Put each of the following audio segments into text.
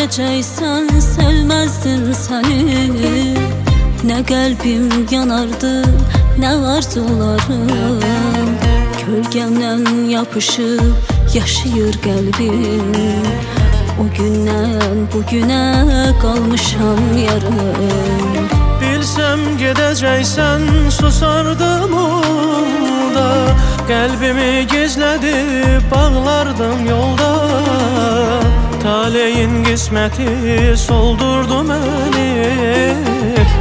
gedəcəksən, sevməzdim səni. Nə qəlbim yanardı, nə arzularım. Kölgəmdən yapışıb yaşayır qəlbim. O gündən bugünə qalmışam yarım. Bilsəm gedəcəksən, susardım orada. Qəlbimi gizlədib bağlardım yolda. Taleyin qisməti soldurdu məni.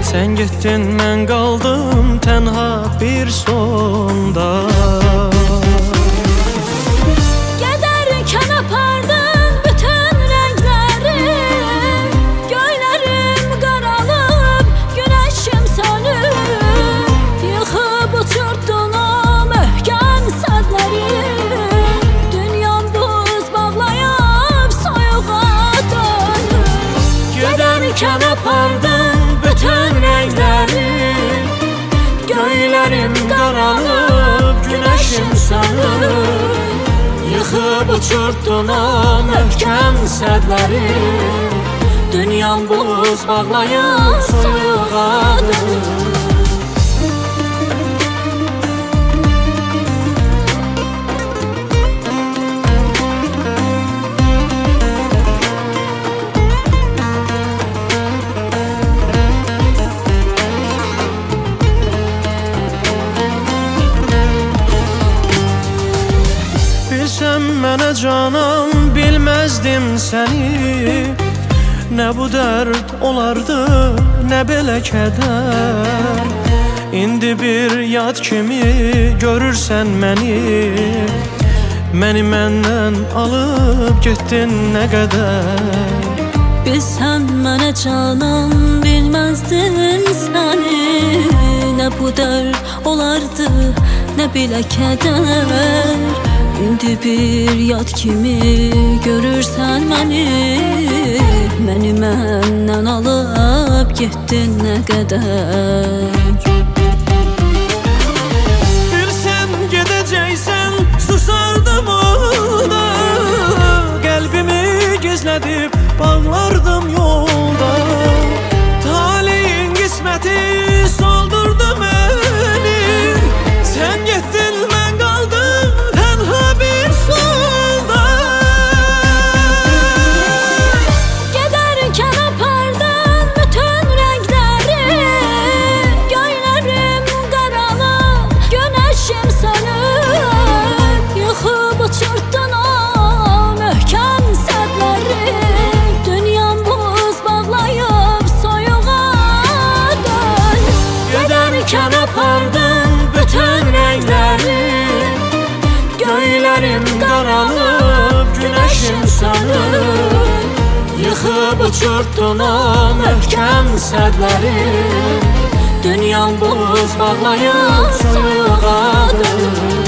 Sən getdin, mən qaldım tənha bir sonda. Gedərkən apardın bütün rəngləri. Göylərim qaralıb, günəşim sönüb. Yıxıb uçurtdun o möhkəm sədləri. Dünyam buz bağlayıb soyuğa dönüb. Gedərkən apardın bütün rəngləri. Göylərim qaralıb, günəşim sönüb. Yıxıb uçurtdun o möhkəm sədləri. Dünyam buz bağlayıb soyuğa dönüb. Bilsəm mənə canım, bilməzdim səni. Nə bu dərd olardı, nə belə kədər. İndi bir yad kimi görürsən məni. Məni məndən alıb getdin nə qədər. Bilsəm mənə canım, bilməzdin səni. Nə bu dərd olardı, nə belə kədər. İndi bir yad kimi görürsən məni. Məni məndən alıb getdin nə qədər. Bilsəm gedəcəksən, susardım orada. Qəlbimi gizlədib bağlardım yolda. Taleyin qisməti soldurdu məni. Sən getdin, mən qaldım tənha bir sonda. Gedərkən apardın bütün rəngləri. Göylərim qaralıb, günəşim sönüb. Yıxıb uçurtdun o möhkəm sədləri. Dünyam buz bağlayıb soyuğa dönüb. Gedərkən apardın bütün rəngləri. Göylərim qaralıb, günəşim sönüb. Yıxıb uçurtdun o möhkəm sədləri. Dünyam buz bağlayıb soyuğa dönüb.